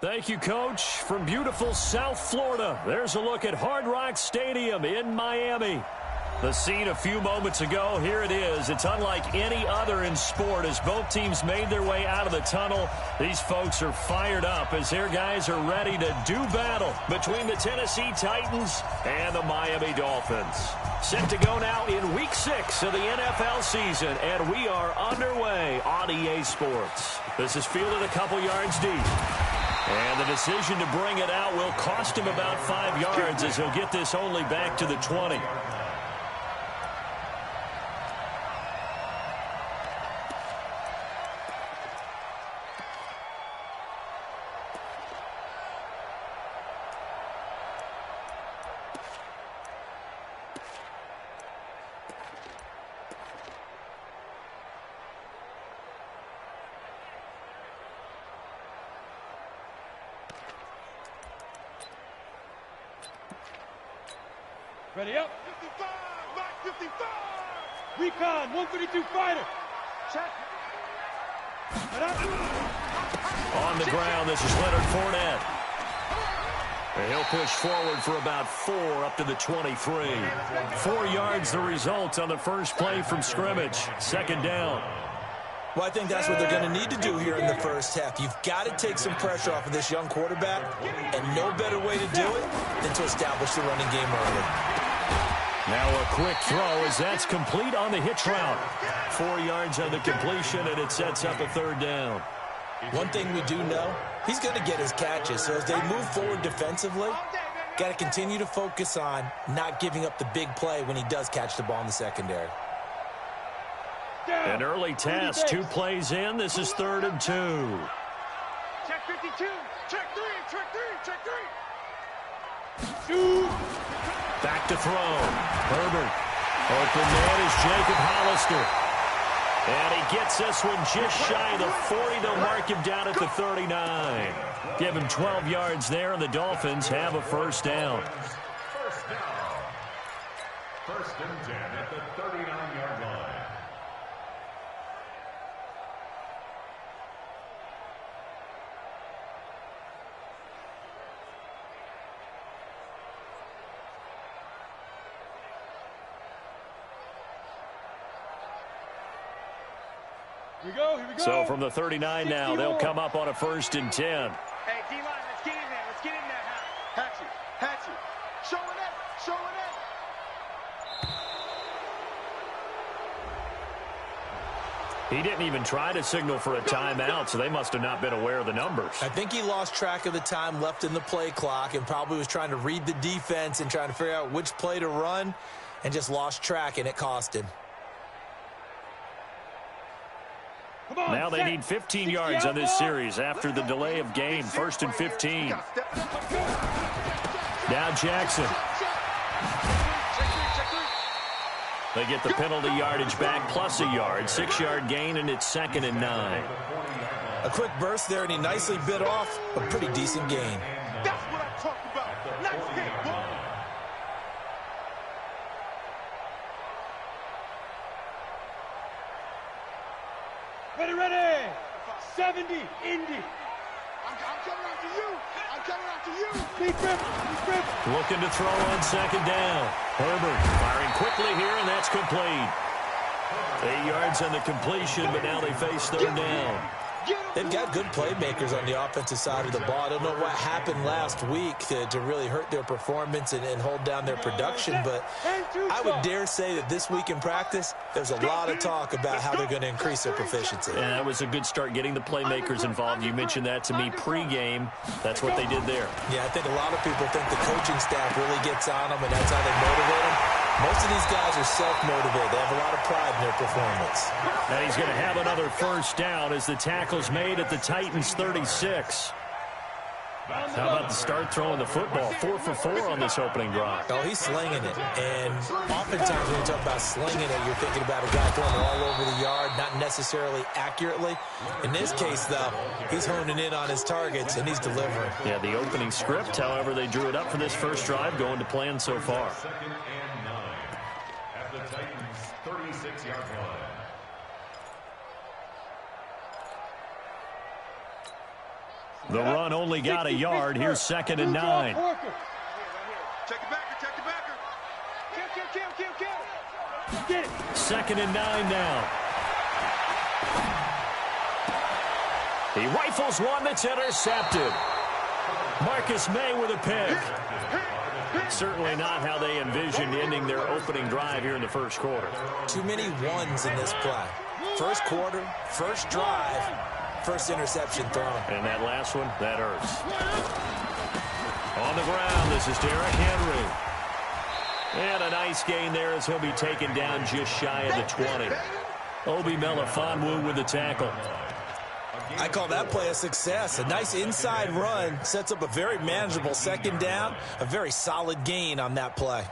Thank you, Coach. From beautiful South Florida, there's a look at Hard Rock Stadium in Miami. The scene a few moments ago, here it is. It's unlike any other in sport as both teams made their way out of the tunnel. These folks are fired up as their guys are ready to do battle between the Tennessee Titans and the Miami Dolphins. Set to go now in Week 6 of the NFL season, and we are underway on EA Sports. This is fielded a couple yards deep. And the decision to bring it out will cost him about 5 yards as he'll get this only back to the 20. Ready up. 55, Mike 55. Recon, 132 fighter. Check. On the ground, this is Leonard Fournette. And he'll push forward for about 4 up to the 23. 4 yards the result on the first play from scrimmage. Second down. Well, I think that's what they're going to need to do here in the first half. You've got to take some pressure off of this young quarterback, and no better way to do it than to establish the running game early. Now a quick throw as that's complete on the hitch route. 4 yards on the completion, and it sets up a third down. One thing we do know, he's going to get his catches. So as they move forward defensively, got to continue to focus on not giving up the big play when he does catch the ball in the secondary. An early task, 2 plays in. This is 3rd and 2. Check 52. Check 3. Check 3. Check 3. Shoot. Back to throw. Herbert. Open man is Jacob Hollister. And he gets this one just shy of the 40. They'll mark him down at the 39. Give him 12 yards there, and the Dolphins have a first down. First down. 1st and 10 at the 39-yard line. Here we go. So from the 39 now, they'll come up on a 1st and 10. Hey, D-line, let's get in there. Let's get in there. Hatch it. Hatch it. Showing it. Showing it. He didn't even try to signal for a timeout, so they must have not been aware of the numbers. I think he lost track of the time left in the play clock and probably was trying to read the defense and trying to figure out which play to run and just lost track, and it cost him. Now they need 15 yards on this series after the delay of game. 1st and 15. Now Jackson. They get the penalty yardage back plus a yard. 6-yard gain, and it's 2nd and 9. A quick burst there, and he nicely bit off a pretty decent gain. That's what I'm talking about. Nice hit, boy. Ready. 70, Indy. I'm coming after you. I'm coming after you. Deep grip. Looking to throw on 2nd down. Herbert firing quickly here, and that's complete. 8 yards on the completion, but now they face 3rd down. They've got good playmakers on the offensive side of the ball. I don't know what happened last week to really hurt their performance and hold down their production, but I would dare say that this week in practice, there's a lot of talk about how they're going to increase their proficiency. Yeah, that was a good start getting the playmakers involved. You mentioned that to me pregame. That's what they did there. Yeah, I think a lot of people think the coaching staff really gets on them, and that's how they motivate them. Most of these guys are self-motivated. They have a lot of pride in their performance. And he's going to have another first down as the tackle's made at the Titans' 36. How about the start throwing the football? 4 for 4 on this opening drive. Oh, he's slinging it. And oftentimes when you talk about slinging it, you're thinking about a guy throwing it all over the yard, not necessarily accurately. In this case, though, he's honing in on his targets, and he's delivering. Yeah, the opening script, however, they drew it up for this first drive, going to plan so far. 2nd and 9 at the Titans' 36-yard line. The run only got a yard. Here's 2nd and 9. Check the backer, check the backer. Kill. Get it. 2nd and 9 now. He rifles one that's intercepted. Marcus May with a pick. Certainly not how they envisioned ending their opening drive here in the first quarter. Too many ones in this play. First quarter, first drive, first interception thrown. And that last one, that hurts. On the ground, this is Derrick Henry. And a nice gain there as he'll be taken down just shy of the 20. Obi Melifonwu with the tackle. I call that play a success. A nice inside run sets up a very manageable 2nd down. A very solid gain on that play.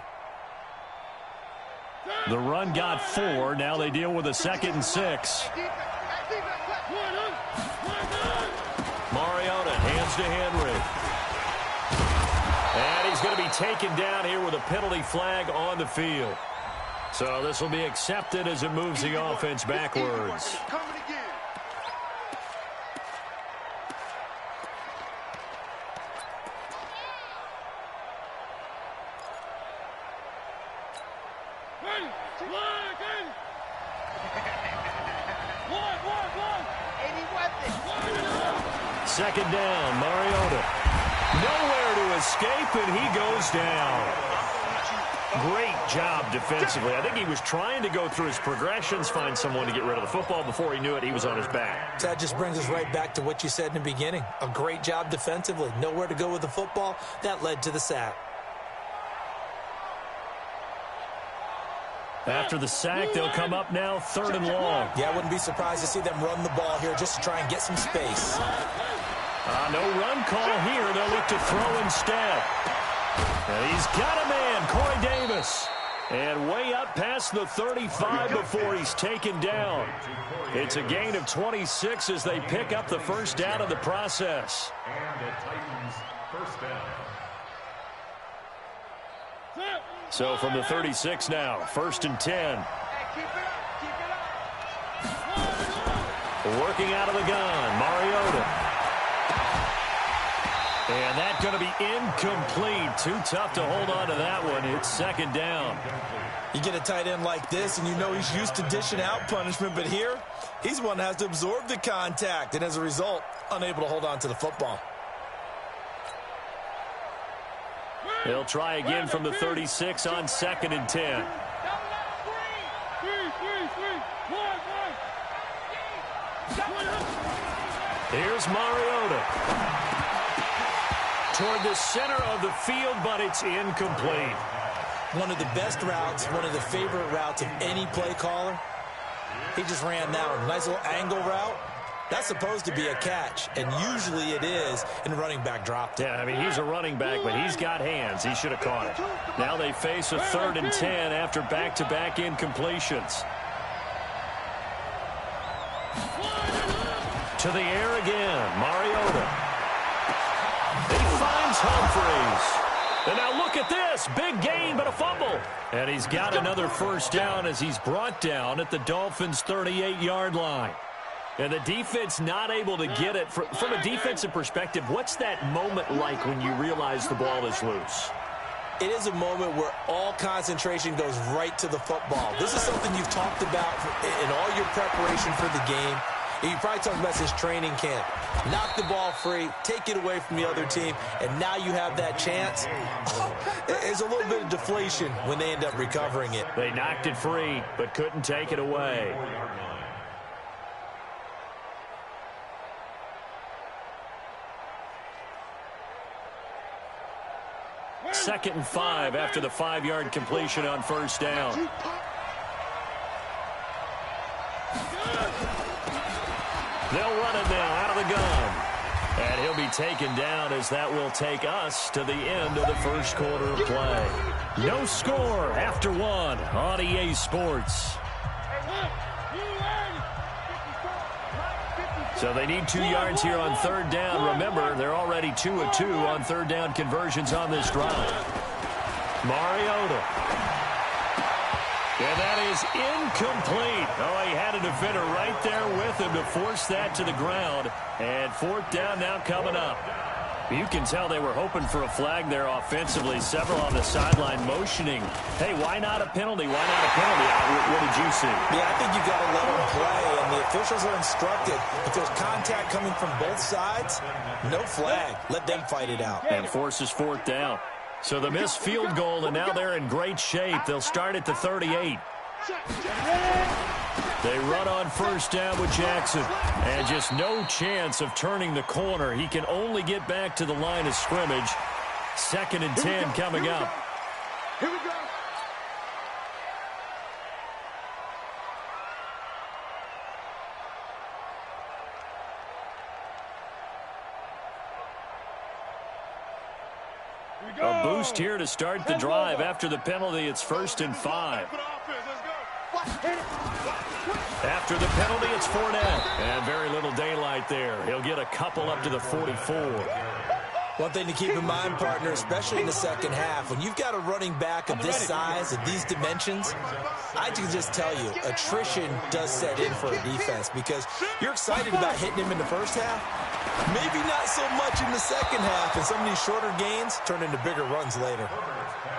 The run got 4. Now they deal with a 2nd and 6. Mariota hands to Henry. And he's going to be taken down here with a penalty flag on the field. So this will be accepted as it moves the offense backwards. Second down, Mariota. Nowhere to escape, and he goes down. Great job defensively. I think he was trying to go through his progressions, find someone to get rid of the football. Before he knew it, he was on his back. That just brings us right back to what you said in the beginning. A great job defensively. Nowhere to go with the football. That led to the sack. After the sack, they'll come up now 3rd and long. Yeah, I wouldn't be surprised to see them run the ball here just to try and get some space. No run call here. They'll look to throw instead. And he's got a man, Corey Davis. And way up past the 35 before he's taken down. It's a gain of 26 as they pick up the first down of the process. And the Titans first down. So from the 36 now, 1st and 10. Working out of the gun, Mariota. And that's going to be incomplete. Too tough to hold on to that one. It's 2nd down. You get a tight end like this, and you know he's used to dishing out punishment, but here, he's the one that has to absorb the contact, and as a result, unable to hold on to the football. They'll try again from the 36 on 2nd and 10. Here's Mariota. Toward the center of the field, but it's incomplete. One of the best routes, one of the favorite routes of any play caller. He just ran that one. Nice little angle route. That's supposed to be a catch, and usually it is in running back drop. Yeah, I mean, he's a running back, but he's got hands. He should have caught it. Now they face a 3rd and 10 after back-to-back incompletions. To the air again, Mariota. He finds Humphreys. And now look at this. Big gain, but a fumble. And he's got another first down as he's brought down at the Dolphins' 38-yard line. And the defense not able to get it. From a defensive perspective, what's that moment like when you realize the ball is loose? It is a moment where all concentration goes right to the football. This is something you've talked about in all your preparation for the game. You probably talked about this training camp. Knock the ball free, take it away from the other team, and now you have that chance. There's a little bit of deflation when they end up recovering it. They knocked it free, but couldn't take it away. Second and 5 after the 5-yard completion on first down. They'll run it now out of the gun. And he'll be taken down as that will take us to the end of the first quarter of play. No score after 1 on EA Sports. So they need 2 yards here on 3rd down. Remember, they're already 2 of 2 on 3rd down conversions on this drive. Mariota. And that is incomplete. Oh, he had a defender right there with him to force that to the ground. And fourth down now coming up. You can tell they were hoping for a flag there offensively. Several on the sideline motioning. Hey, why not a penalty? Why not a penalty? What did you see? Yeah, I think you've got to let them play, and the officials are instructed. If there's contact coming from both sides, no flag. Let them fight it out. And forces fourth down. So the missed field goal, and now they're in great shape. They'll start at the 38. They run on first down with Jackson. And just no chance of turning the corner. He can only get back to the line of scrimmage. 2nd and 10 coming up. Here we go. A boost here to start the drive. After the penalty, it's 1st and 5. After the penalty, it's 4 down. And very little daylight there. He'll get a couple up to the 44. One thing to keep in mind, partner, especially in the second half, when you've got a running back of this size, of these dimensions, I can just tell you, attrition does set in for a defense because you're excited about hitting him in the first half. Maybe not so much in the second half, and some of these shorter gains turn into bigger runs later.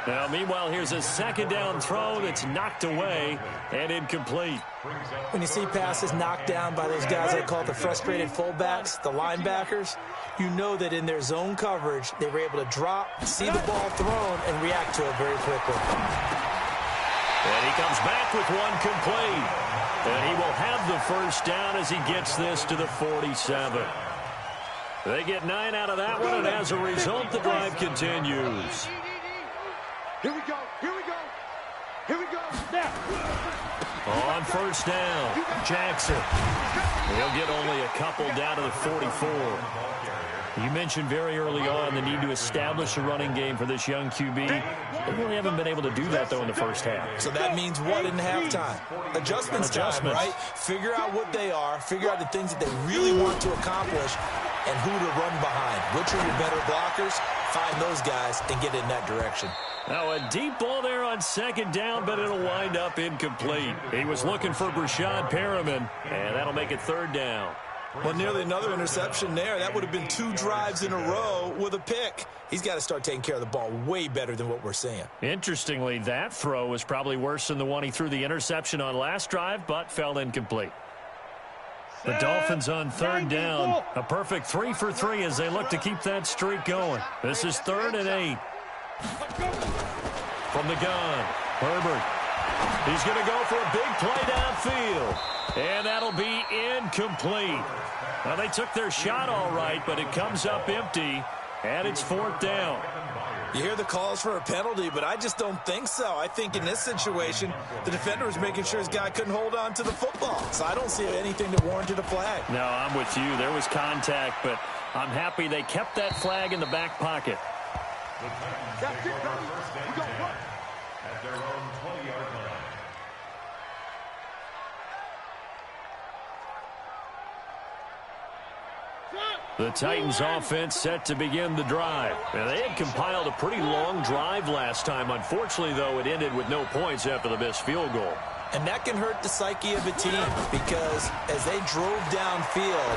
Now, meanwhile, here's a 2nd down throw that's knocked away and incomplete. When you see passes knocked down by those guys I call the frustrated fullbacks, the linebackers, you know that in their zone coverage, they were able to drop, see the ball thrown, and react to it very quickly. And he comes back with one complete. And he will have the first down as he gets this to the 47. They get 9 out of that one, and as a result, the drive continues. Here we go. Here we go. Here we go. Now. On first down, Jackson. He'll get only a couple down to the 44. You mentioned very early on the need to establish a running game for this young QB. They really haven't been able to do that, though, in the first half. So that means what in halftime? Adjustments time, right? Figure out what they are, figure out the things that they really want to accomplish, and who to run behind. Which are your better blockers? Find those guys and get in that direction. Now, a deep ball there on 2nd down, but it'll wind up incomplete. He was looking for Brashad Perriman, and that'll make it 3rd down. Well, nearly another interception there. That would have been 2 drives in a row with a pick. He's got to start taking care of the ball way better than what we're seeing. Interestingly, that throw was probably worse than the one he threw the interception on last drive, but fell incomplete. The Dolphins on 3rd down. A perfect 3 for 3 as they look to keep that streak going. This is 3rd and 8. From the gun, Herbert. He's going to go for a big play downfield. And that'll be incomplete. Well, they took their shot all right, but it comes up empty, and it's 4th down. You hear the calls for a penalty, but I just don't think so. I think in this situation, the defender was making sure his guy couldn't hold on to the football. So I don't see anything that warranted a flag. No, I'm with you. There was contact, but I'm happy they kept that flag in the back pocket. That's it, buddy. We go run. At their own 20-yard line. The Titans offense set to begin the drive. And they had compiled a pretty long drive last time. Unfortunately, though, it ended with no points after the missed field goal. And that can hurt the psyche of a team because as they drove downfield,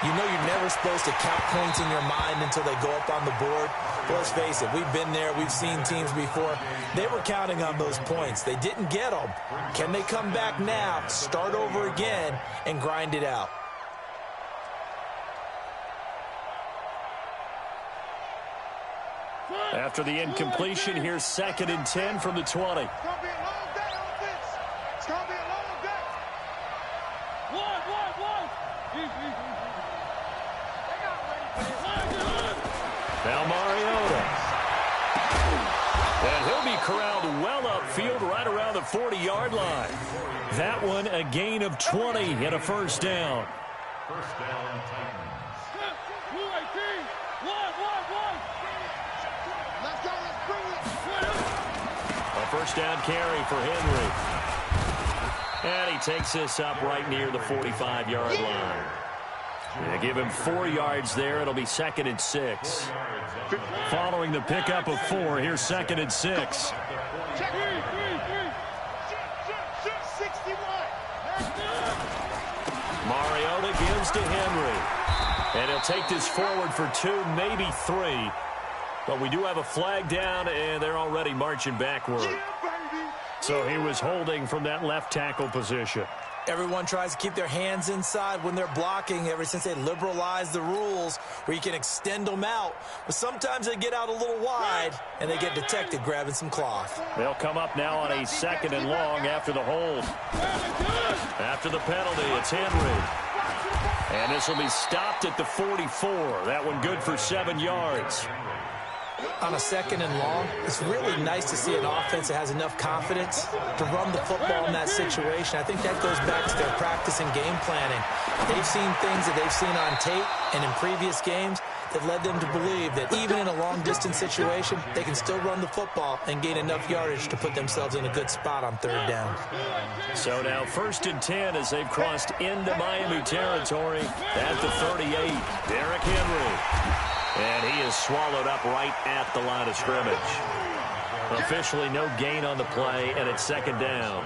you know you're never supposed to count points in your mind until they go up on the board. But let's face it, we've been there. We've seen teams before. They were counting on those points. They didn't get them. Can they come back now, start over again, and grind it out? After the incompletion, here's 2nd and 10 from the 20. It's going to be a long day on this. It's going to be a long day. One. Now Mariota. And he'll be corralled well upfield right around the 40-yard line. That one a gain of 20 and a first down. First down, Titans. Let's go. Let's bring it. A first down carry for Henry. And he takes this up right near the 45-yard line. They give him 4 yards there. It'll be 2nd and 6. Following the pickup of 4, here's 2nd and 6. Mariota gives to Henry. And he'll take this forward for 2, maybe 3. But we do have a flag down, and they're already marching backward. So he was holding from that left tackle position. Everyone tries to keep their hands inside when they're blocking ever since they liberalized the rules where you can extend them out. But sometimes they get out a little wide, and they get detected grabbing some cloth. They'll come up now on a 2nd and long after the hold. After the penalty, it's Henry. And this will be stopped at the 44. That one good for 7 yards. On a 2nd and long, it's really nice to see an offense that has enough confidence to run the football in that situation. I think that goes back to their practice and game planning. They've seen things that they've seen on tape and in previous games that led them to believe that even in a long-distance situation, they can still run the football and gain enough yardage to put themselves in a good spot on 3rd down. So now 1st and 10 as they've crossed into Miami territory at the 38. Derrick Henry. And he is swallowed up right at the line of scrimmage. Officially no gain on the play, and it's 2nd down.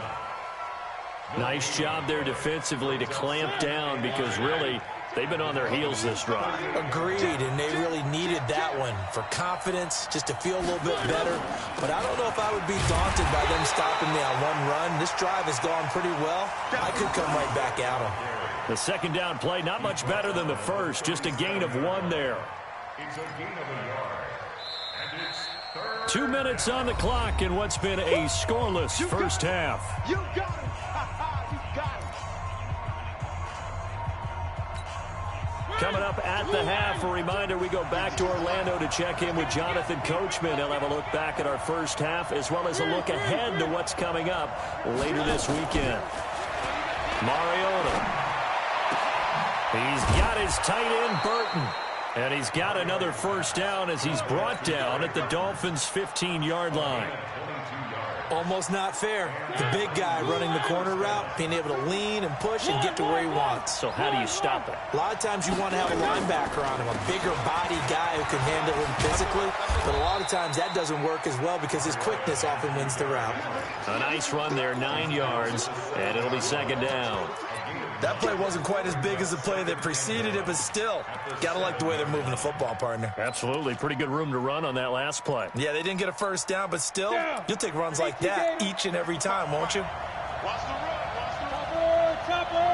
Nice job there defensively to clamp down because really they've been on their heels this drive. Agreed, and they really needed that one for confidence, just to feel a little bit better. But I don't know if I would be daunted by them stopping me on one run. This drive has gone pretty well. I could come right back at them. The 2nd down play, not much better than the first, just a gain of 1 there. It's a gain of a yard. And it's 3rd. 2 minutes on the clock in what's been a scoreless first half. You got it. You got it. Coming up at the half, a reminder, we go back to Orlando to check in with Jonathan Coachman. He'll have a look back at our first half as well as a look ahead to what's coming up later this weekend. Mariota. He's got his tight end, Burton. And he's got another 1st down as he's brought down at the Dolphins' 15-yard line. Almost not fair. The big guy running the corner route, being able to lean and push and get to where he wants. So how do you stop it? A lot of times you want to have a linebacker on him, a bigger body guy who can handle him physically. But a lot of times that doesn't work as well because his quickness often wins the route. A nice run there, 9 yards, and it'll be 2nd down. That play wasn't quite as big as the play that preceded it, but still, got to like the way they're moving the football, partner. Absolutely. Pretty good room to run on that last play. Yeah, they didn't get a 1st down, but still, you'll take runs like that each and every time, won't you? Watch the run. Watch the run. Chopper.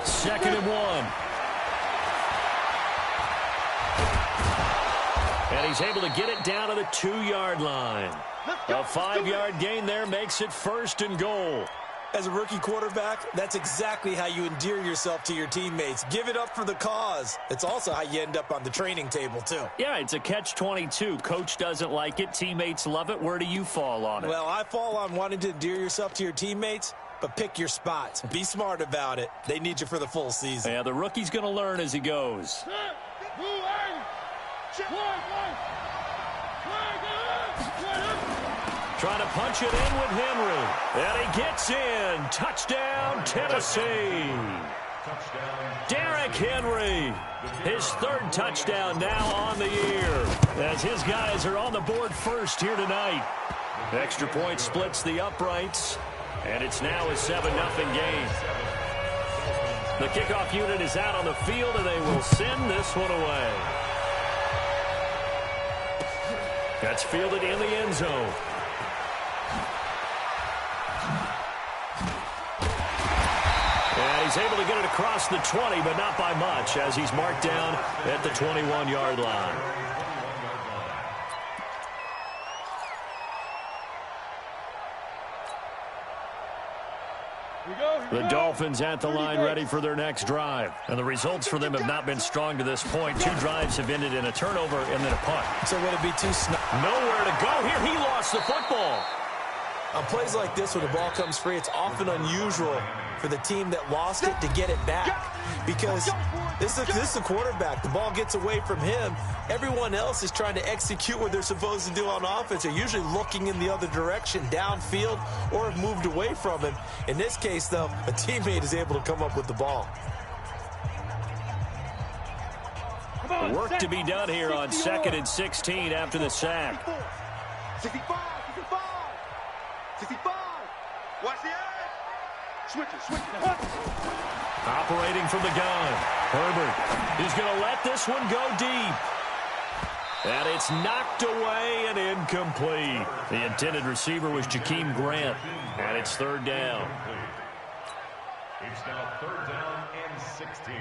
2nd and 1. And he's able to get it down to the 2-yard line. A 5-yard gain there makes it 1st and goal. As a rookie quarterback, that's exactly how you endear yourself to your teammates. Give it up for the cause. It's also how you end up on the training table, too. Yeah, it's a catch-22. Coach doesn't like it. Teammates love it. Where do you fall on it? Well, I fall on wanting to endear yourself to your teammates, but pick your spots. Be smart about it. They need you for the full season. Yeah, the rookie's going to learn as he goes. Trying to punch it in with Henry. And he gets in. Touchdown, Tennessee. Derrick Henry. His 3rd touchdown now on the year. As his guys are on the board first here tonight. Extra point splits the uprights. And it's now a 7-0 game. The kickoff unit is out on the field, and they will send this one away. That's fielded in the end zone. And he's able to get it across the 20, but not by much, as he's marked down at the 21-yard line. The Dolphins at the line ready for their next drive. And the results for them have not been strong to this point. 2 drives have ended in a turnover and then a punt. So would it be too nowhere to go here? He lost the football. On plays like this, when the ball comes free, it's often unusual for the team that lost it to get it back. Because this is the quarterback. The ball gets away from him. Everyone else is trying to execute what they're supposed to do on offense. They're usually looking in the other direction, downfield, or have moved away from him. In this case, though, a teammate is able to come up with the ball. Work to be done here on 2nd and 16 after the sack. 65. Watch the edge. Switch it. Operating from the gun. Herbert. He's going to let this one go deep. And it's knocked away and incomplete. The intended receiver was Jakeem Grant. And it's third down. It's now third down and 16.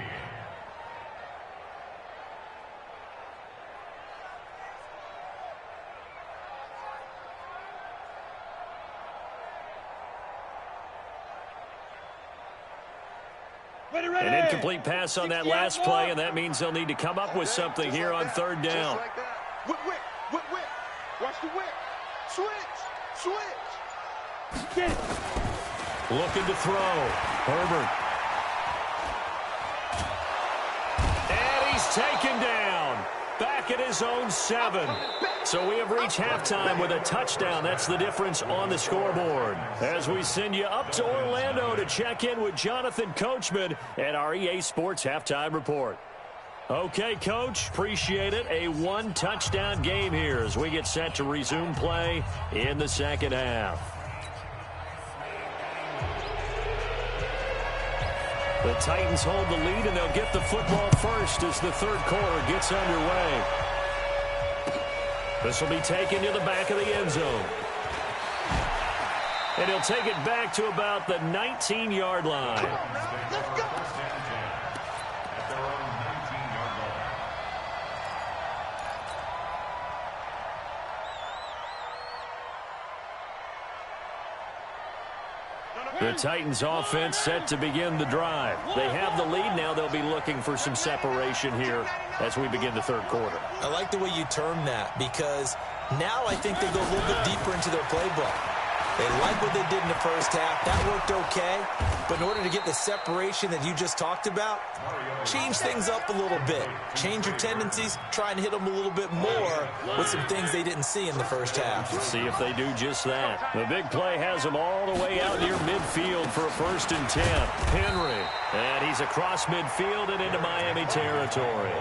An incomplete pass on that last play, and that means they'll need to come up with something here on third down. Whip. Watch the whip. Switch. Get it. Looking to throw. Herbert. And he's taken down. Back at his own 7. So we have reached halftime with a touchdown. That's the difference on the scoreboard. As we send you up to Orlando to check in with Jonathan Coachman at our EA Sports Halftime Report. Okay, Coach, appreciate it. A one-touchdown game here as we get set to resume play in the second half. The Titans hold the lead, and they'll get the football first as the third quarter gets underway. This will be taken to the back of the end zone. And he'll take it back to about the 19-yard line. Let's go. The Titans offense set to begin the drive. They have the lead now. They'll be looking for some separation here as we begin the third quarter. I like the way you term that because now I think they go a little bit deeper into their playbook. They like what they did in the first half. That worked okay. But in order to get the separation that you just talked about, change things up a little bit. Change your tendencies. Try and hit them a little bit more with some things they didn't see in the first half. Let's see if they do just that. The big play has them all the way out near midfield for a 1st and 10. Henry. And he's across midfield and into Miami territory.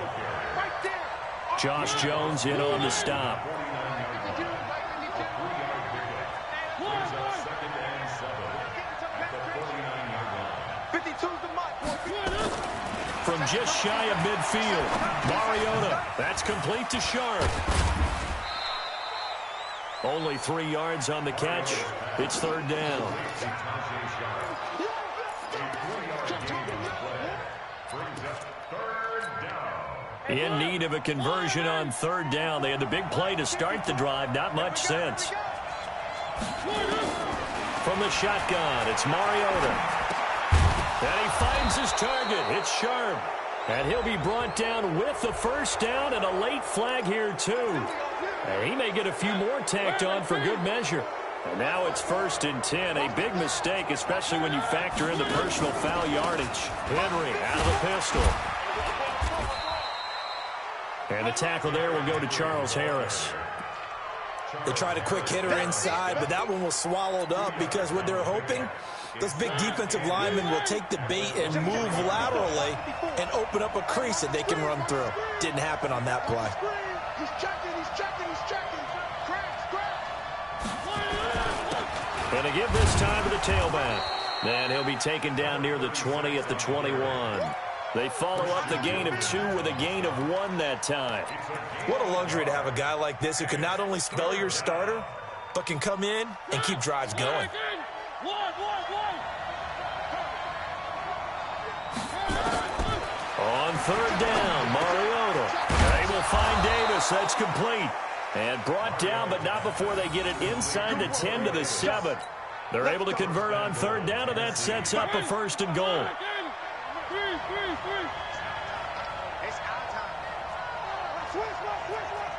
Josh Jones in on the stop. From just shy of midfield, Mariota. That's complete to Sharp. Only 3 yards on the catch. It's third down. In need of a conversion on third down. They had the big play to start the drive. Not much sense. From the shotgun, it's Mariota. And he finds his target. It's Sharp. And he'll be brought down with the first down and a late flag here, too. And he may get a few more tacked on for good measure. And now it's 1st and 10. A big mistake, especially when you factor in the personal foul yardage. Henry out of the pistol. And the tackle there will go to Charles Harris. They tried a quick hitter inside, but that one was swallowed up because what they're hoping, those big defensive linemen will take the bait and move laterally and open up a crease that they can run through. Didn't happen on that play. He's checking. And they give this time to the tailback. And he'll be taken down near the 20 at the 21. They follow up the gain of 2 with a gain of 1 that time. What a luxury to have a guy like this who can not only spell your starter, but can come in and keep drives going. On third down, Mariota. They will find Davis. That's complete. And brought down, but not before they get it inside the 10 to the 7. They're able to convert on third down, and that sets up a 1st and goal. It's our time. Switch.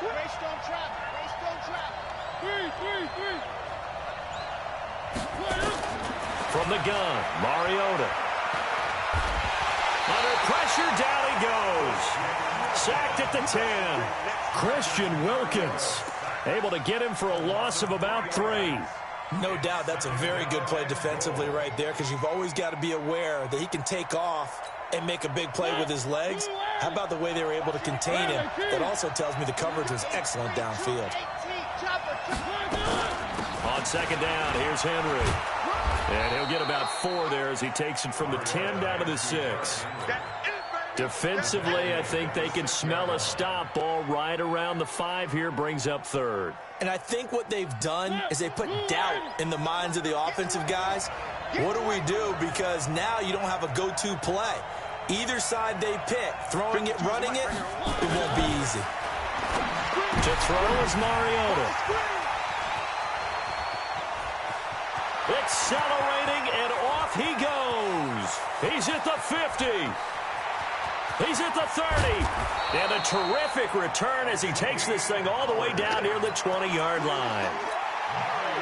Race don't trap. From the gun, Mariota. Under pressure, down he goes. Sacked at the 10. Christian Wilkins able to get him for a loss of about 3. No doubt that's a very good play defensively right there because you've always got to be aware that he can take off and make a big play with his legs. How about the way they were able to contain him? That also tells me the coverage was excellent downfield. On second down, here's Henry. And he'll get about 4 there as he takes it from the 10 down to the 6. Defensively, I think they can smell a stop. Ball right around the 5 here, brings up 3rd. And I think what they've done is they put doubt in the minds of the offensive guys. What do we do? Because now you don't have a go-to play. Either side they pick, throwing it, running it, it won't be easy. To throw is Mariota. Accelerating, and off he goes. He's at the 50. He's at the 30. And a terrific return as he takes this thing all the way down near the 20-yard line.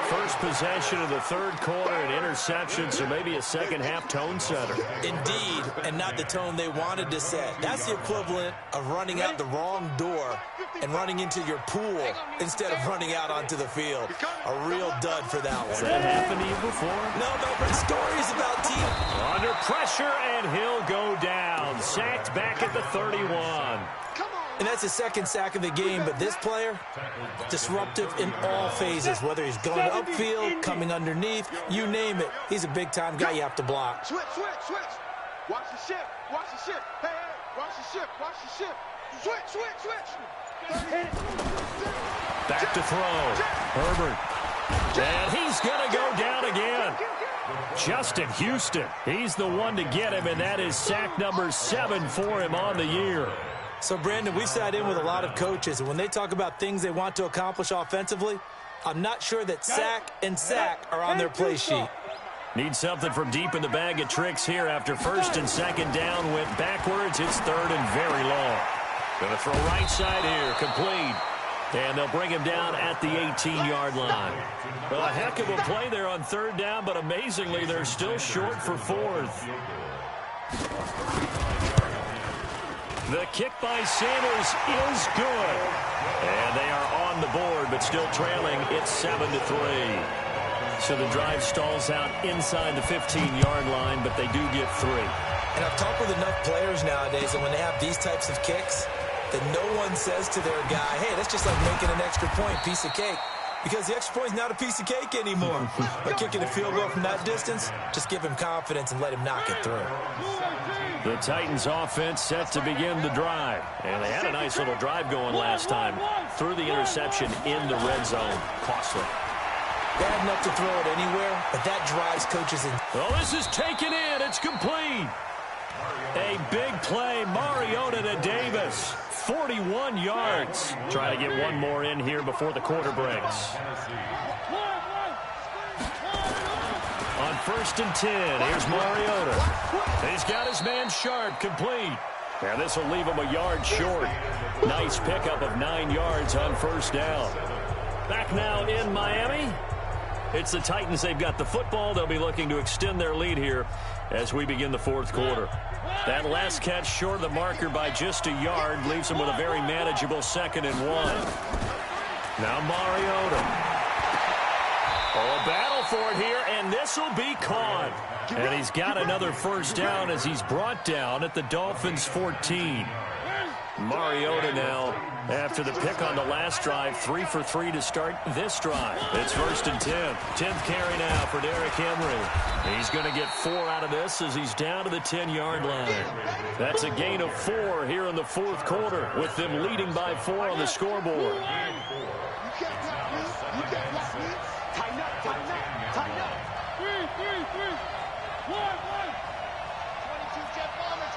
First possession of the 3rd quarter, an interception, so maybe a second-half tone setter. Indeed, and not the tone they wanted to set. That's the equivalent of running out the wrong door and running into your pool instead of running out onto the field. A real dud for that one. Has that happened to you before? No, but stories about team. Under pressure, and he'll go down. Sacked back at the 31. And that's the 2nd sack of the game, but this player, disruptive in all phases, whether he's going upfield, coming underneath, you name it. He's a big-time guy you have to block. Switch. Watch the ship. Hey, watch the ship. Switch. Back to throw. Herbert. And he's going to go down again. Justin Houston. He's the one to get him, and that is sack number 7 for him on the year. So, Brandon, we've sat in with a lot of coaches, and when they talk about things they want to accomplish offensively, I'm not sure that sack and sack are on their play sheet. Need something from deep in the bag of tricks here after 1st and 2nd down. Went backwards. It's 3rd and very long. Going to throw right side here. Complete. And they'll bring him down at the 18-yard line. Well, a heck of a play there on 3rd down, but amazingly, they're still short for 4th. The kick by Sanders is good. And they are on the board, but still trailing. It's 7-3. So the drive stalls out inside the 15-yard line, but they do get 3. And I've talked with enough players nowadays that when they have these types of kicks, that no one says to their guy, hey, that's just like making an extra point, piece of cake. Because the extra point is not a piece of cake anymore. But kicking a field goal from that distance, just give him confidence and let him knock it through. The Titans offense set to begin the drive. And they had a nice little drive going last time. Threw the interception in the red zone. Costly. Bad enough to throw it anywhere, but that drives coaches in. Well, this is taken in. It's complete. A big play. Mariota to Davis. 41 yards. Try to get one more in here before the quarter breaks. On 1st and 10, here's Mariota. He's got his man sharp, complete. And this will leave him a yard short. Nice pickup of 9 yards on 1st down. Back now in Miami. It's the Titans. They've got the football. They'll be looking to extend their lead here as we begin the 4th quarter. That last catch short of the marker by just a yard leaves him with a very manageable 2nd and 1. Now Mariota. Oh, a battle for it here, and this will be caught. And he's got another 1st down as he's brought down at the Dolphins' 14. Mariota now, after the pick on the last drive, 3 for 3 to start this drive. It's 1st and 10. 10th carry now for Derrick Henry. He's going to get 4 out of this as he's down to the 10-yard line. That's a gain of 4 here in the 4th quarter, with them leading by 4 on the scoreboard. You can't block me. You can't block me. Tighten up. 3. 1. 22 jet bomber.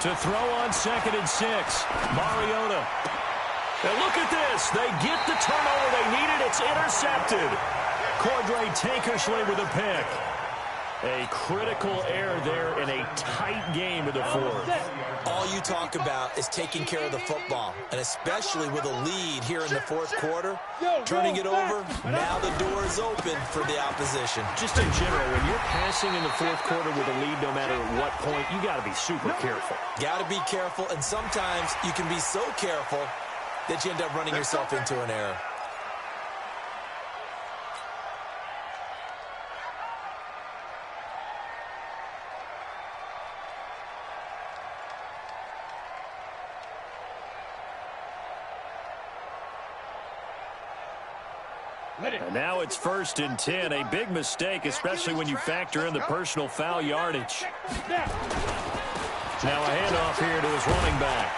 To throw on 2nd and 6. Mariota. And look at this. They get the turnover they needed. It's intercepted. Cordray Tankersley with a pick. A critical error there in a tight game in the 4th. All you talk about is taking care of the football, and especially with a lead here in the 4th quarter, turning it over, now the door is open for the opposition. Just in general, when you're passing in the 4th quarter with a lead, no matter what point, you got to be super careful. Got to be careful, and sometimes you can be so careful that you end up running yourself into an error. And now it's 1st and 10. A big mistake, especially when you factor in the personal foul yardage. Now a handoff here to his running back.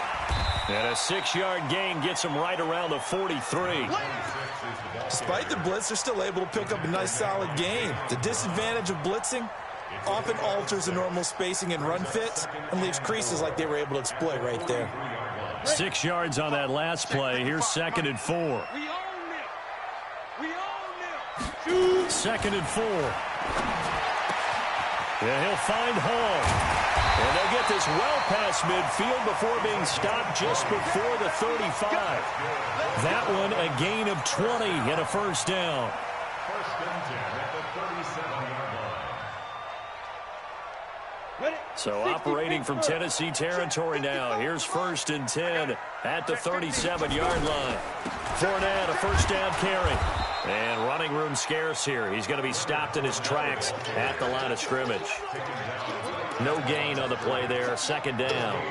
And a 6-yard gain gets him right around the 43. Despite the blitz, they're still able to pick up a nice, solid gain. The disadvantage of blitzing often alters the normal spacing and run fits and leaves creases like they were able to exploit right there. 6 yards on that last play. Here's 2nd and 4. We own them. 2nd and 4. Yeah, he'll find Hall. And they'll get this well past midfield before being stopped just before the 35. That one a gain of 20 and a 1st down. 1st and 10 at the 37-yard line. So operating from Tennessee territory now. Here's 1st and 10 at the 37-yard line. Fournette, a 1st down carry. And running room scarce here. He's going to be stopped in his tracks at the line of scrimmage. No gain on the play there. 2nd down.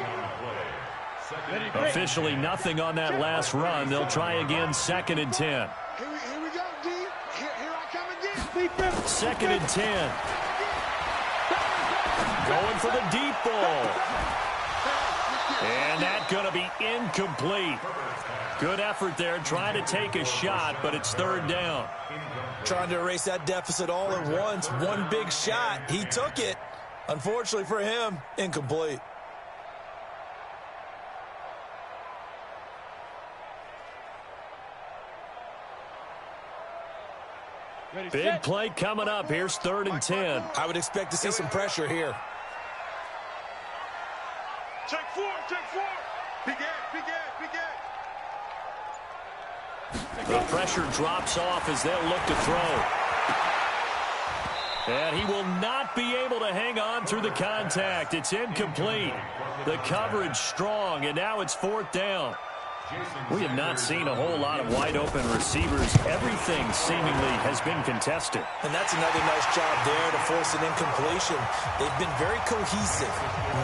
Officially nothing on that last run. They'll try again. 2nd and 10. Here we go, D. Here I come again. 2nd and 10. Going for the deep ball. And that's going to be incomplete. Good effort there, trying to take a shot, but it's 3rd down. Trying to erase that deficit all at once. One big shot. He took it. Unfortunately for him, incomplete. Big play coming up. Here's 3rd and 10. I would expect to see some pressure here. Check 4. Begin. The pressure drops off as they'll look to throw. And he will not be able to hang on through the contact. It's incomplete. The coverage strong, and now it's 4th down. We have not seen a whole lot of wide-open receivers. Everything seemingly has been contested. And that's another nice job there to force an incompletion. They've been very cohesive,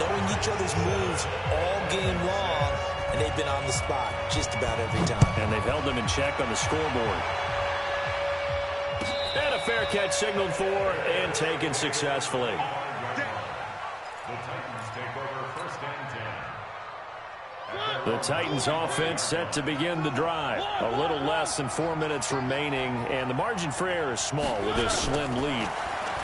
knowing each other's moves all game long, and they've been on the spot just about every time. And they've held them in check on the scoreboard. And a fair catch signaled for and taken successfully. The Titans take over 1st and 10. The Titans offense set to begin the drive. A little less than 4 minutes remaining, and the margin for error is small with this slim lead.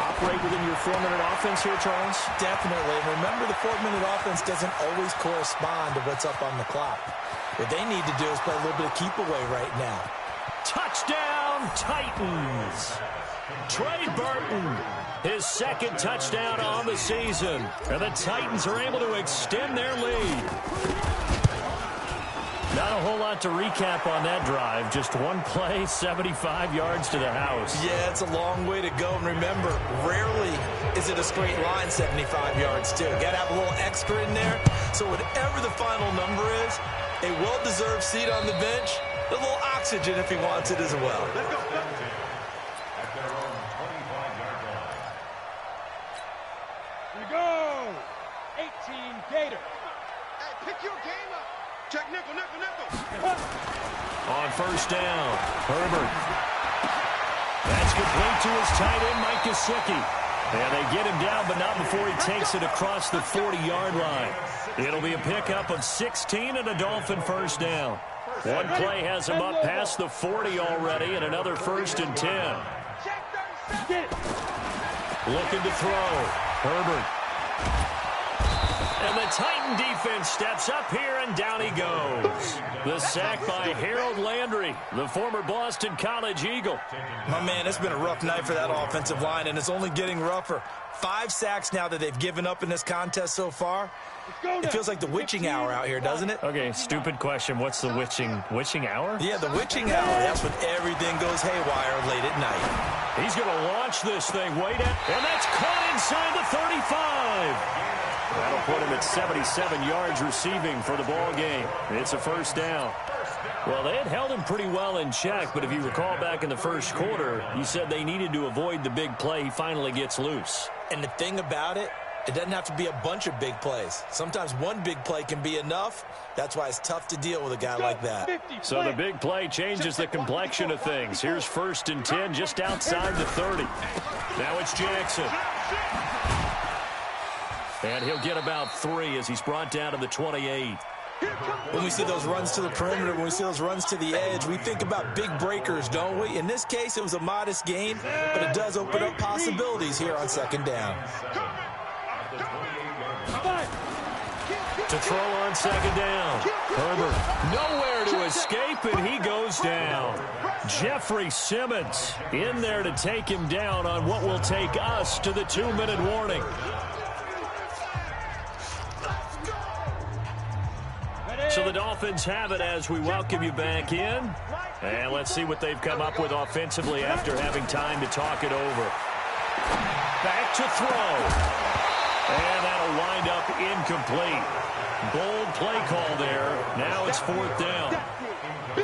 Operate within your 4-minute offense here, Charles? Definitely. Remember, the 4-minute offense doesn't always correspond to what's up on the clock. What they need to do is play a little bit of keep away right now. Touchdown, Titans! Trey Burton, his 2nd touchdown on the season. And the Titans are able to extend their lead. Not a whole lot to recap on that drive. Just one play, 75 yards to the house. Yeah, it's a long way to go. And remember, rarely is it a straight line 75 yards, too. Got to have a little extra in there. So whatever the final number is, a well-deserved seat on the bench, a little oxygen if he wants it as well. Let's go. At their own 25-yard line. Here we go. 18 Gator. Hey, pick your game up. Check nickel. On 1st down, Herbert. That's complete to his tight end, Mike Gesicki. And they get him down, but not before he takes it across the 40-yard line. It'll be a pickup of 16 and a Dolphin 1st down. One play has him up past the 40 already, and another 1st and 10. Looking to throw. Herbert. And the Titan defense steps up here, and down he goes. The sack by Harold Landry, the former Boston College Eagle. My man, it's been a rough night for that offensive line, and it's only getting rougher. 5 sacks now that they've given up in this contest so far. It feels like the witching hour out here, doesn't it? Okay, stupid question. What's the witching hour? Yeah, the witching hour. That's when everything goes haywire late at night. He's going to launch this thing way down, and that's caught inside the 35. That'll put him at 77 yards receiving for the ball game. It's a 1st down. Well, they had held him pretty well in check, but if you recall back in the 1st quarter, you said they needed to avoid the big play. He finally gets loose. And the thing about it, It doesn't have to be a bunch of big plays. Sometimes one big play can be enough. That's why it's tough to deal with a guy like that. So the big play changes the complexion of things. Here's 1st and 10 just outside the 30. Now it's Jackson. And he'll get about 3 as he's brought down to the 28. When we see those runs to the perimeter, when we see those runs to the edge, we think about big breakers, don't we? In this case, it was a modest gain, but it does open up possibilities here on 2nd down. To throw on 2nd down. Herbert nowhere to escape, and he goes down. Jeffrey Simmons in there to take him down on what will take us to the 2-minute warning. So the Dolphins have it as we welcome you back in. And let's see what they've come up with offensively after having time to talk it over. Back to throw. And that'll wind up incomplete. Bold play call there. Now it's 4th down.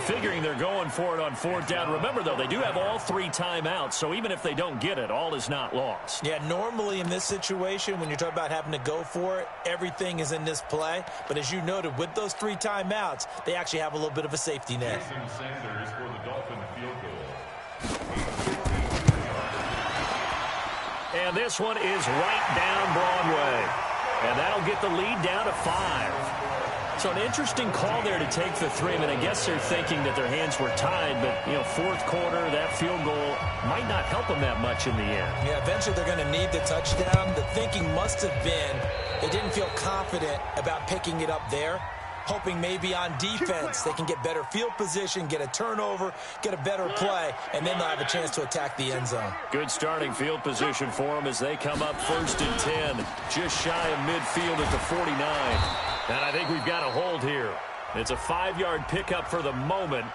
Figuring they're going for it on 4th down. Remember, though, they do have all 3 timeouts, so even if they don't get it, all is not lost. Yeah, normally in this situation, when you're talking about having to go for it, everything is in this play. But as you noted, with those 3 timeouts, they actually have a little bit of a safety net. Sanders for the Dolphin field goal. And this one is right down Broadway. And that'll get the lead down to 5. So an interesting call there to take the 3. I mean, I guess they're thinking that their hands were tied, but, 4th quarter, that field goal might not help them that much in the end. Yeah, eventually they're going to need the touchdown. The thinking must have been they didn't feel confident about picking it up there, hoping maybe on defense they can get better field position, get a turnover, get a better play, and then they'll have a chance to attack the end zone. Good starting field position for them as they come up 1st and 10, just shy of midfield at the 49. And I think we've got a hold here. It's a 5-yard pickup for the moment.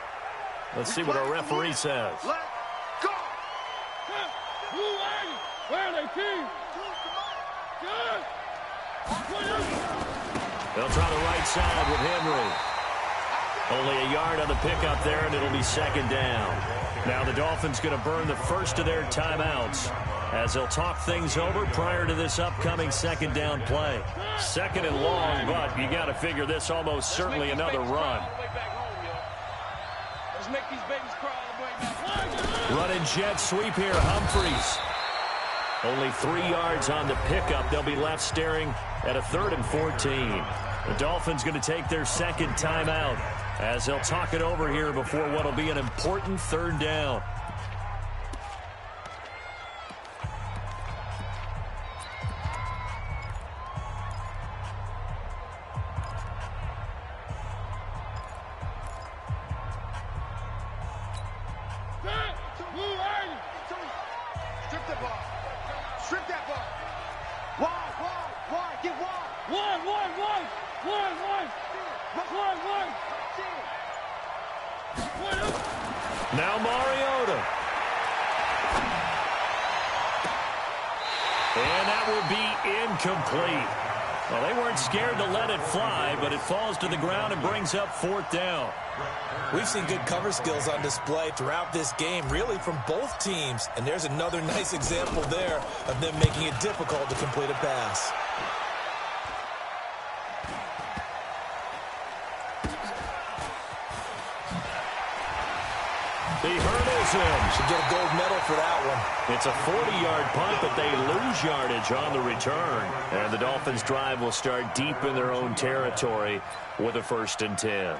Let's see what our referee says. Let go. Where are they, team? They'll try the right side with Henry. Only a yard on the pickup there, and it'll be 2nd down. Now the Dolphins going to burn the first of their timeouts as they'll talk things over prior to this upcoming 2nd down play. 2nd and long, but you got to figure this almost certainly another run. Let's make these babies cry all the way back. Running jet sweep here, Humphreys. Only 3 yards on the pickup. They'll be left staring at a 3rd and 14. The Dolphins going to take their 2nd timeout as they'll talk it over here before what will be an important 3rd down. Strip the ball. Strip that ball. Wide. Get wide. Now Mariota. And that will be incomplete. Well, they weren't scared to let it fly, but it falls to the ground and brings up 4th down. We've seen good cover skills on display throughout this game, really from both teams. And there's another nice example there of them making it difficult to complete a pass. He hurdles him. Should get a gold medal for that one. It's a 40-yard punt, but they lose yardage on the return. And the Dolphins' drive will start deep in their own territory with a 1st and 10.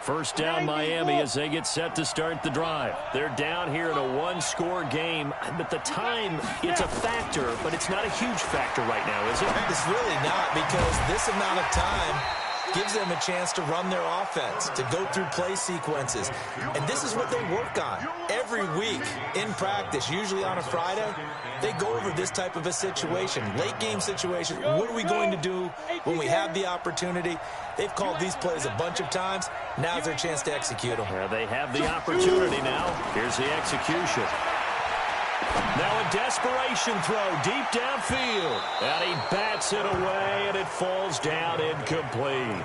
First down Miami as they get set to start the drive. They're down here in a 1-score game. But the time, it's a factor, but it's not a huge factor right now, is it? It's really not, because this amount of time gives them a chance to run their offense, to go through play sequences. And this is what they work on every week in practice, usually on a Friday. They go over this type of a situation, late game situation. What are we going to do when we have the opportunity? They've called these plays a bunch of times. Now's their chance to execute them. Yeah, they have the opportunity now. Here's the execution. Now a desperation throw deep downfield. And he bats it away, and it falls down incomplete.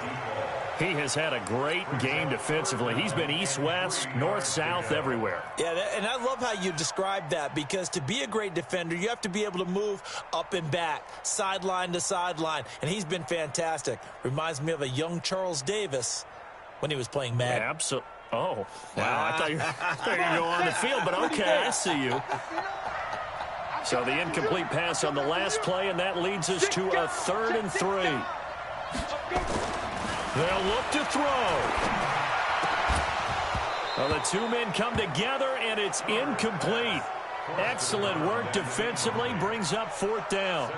He has had a great game defensively. He's been east-west, north-south, everywhere. Yeah, and I love how you described that, because to be a great defender, you have to be able to move up and back, sideline to sideline, and he's been fantastic. Reminds me of a young Charles Davis when he was playing Madden. Yeah, absolutely. Oh, wow. I thought you were going to go on the field, but okay, I see you. So the incomplete pass on the last play, and that leads us to a 3rd and 3. They'll look to throw. Well, the two men come together, and it's incomplete. Excellent work defensively, brings up 4th down.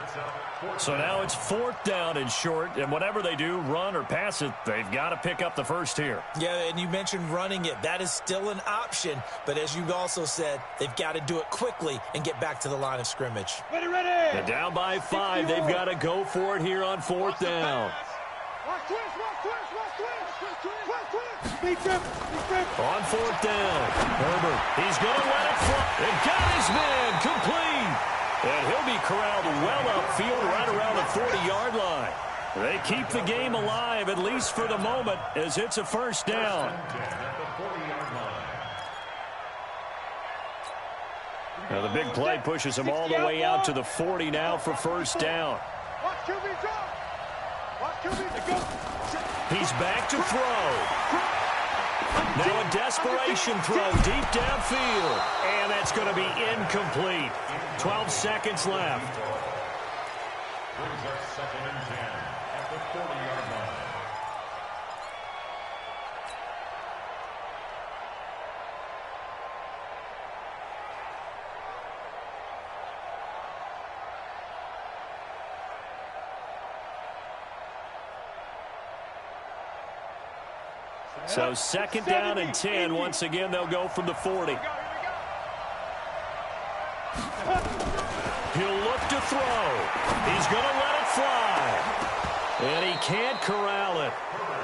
So now it's 4th down and short, and whatever they do, run or pass it, they've got to pick up the first here. Yeah, and you mentioned running it. That is still an option, but as you've also said, they've got to do it quickly and get back to the line of scrimmage. Ready. They're down by 5. They've got to go for it here on 4th down. On 4th down, Herbert, he's going to let it fly. And got his man complete. And he'll be corralled well upfield right around the 40-yard line. They keep the game alive, at least for the moment, as it's a 1st down. Now the big play pushes him all the way out to the 40 now for 1st down. He's back to throw. Now a desperation throw deep downfield. And that's going to be incomplete. 12 seconds left. Brings up 2nd and 10 at the 40-yard line. So 2nd down and 10. Once again, they'll go from the 40. He'll look to throw. He's going to let it fly. And he can't corral it.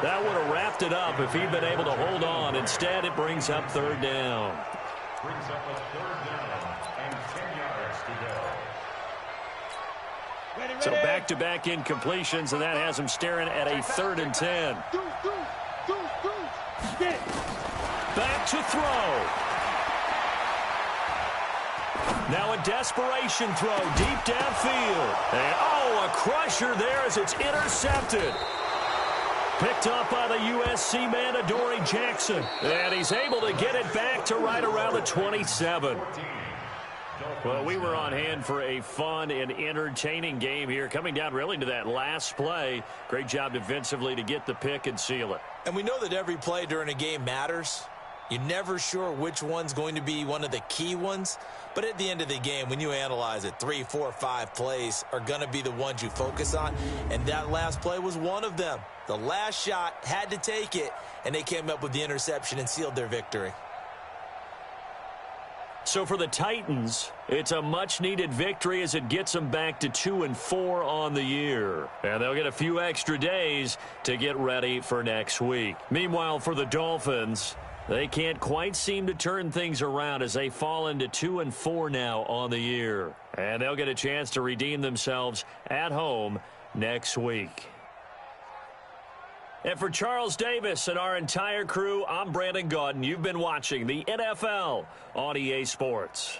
That would have wrapped it up if he'd been able to hold on. Instead, it brings up 3rd down. Brings up a 3rd down and 10 yards to go. So back-to-back incompletions, and that has him staring at a 3rd and 10. Back to throw. Now a desperation throw deep downfield. And a crusher there as it's intercepted. Picked up by the USC man, Adoree Jackson. And he's able to get it back to right around the 27. Well, we were on hand for a fun and entertaining game here, coming down really to that last play. Great job defensively to get the pick and seal it. And we know that every play during a game matters. You're never sure which one's going to be one of the key ones. But at the end of the game, when you analyze it, 3, 4, 5 plays are going to be the ones you focus on. And that last play was one of them. The last shot had to take it, and they came up with the interception and sealed their victory. So for the Titans, it's a much-needed victory as it gets them back to 2-4 on the year. And they'll get a few extra days to get ready for next week. Meanwhile, for the Dolphins, they can't quite seem to turn things around as they fall into 2-4 now on the year. And they'll get a chance to redeem themselves at home next week. And for Charles Davis and our entire crew, I'm Brandon Gaudin. You've been watching the NFL on EA Sports.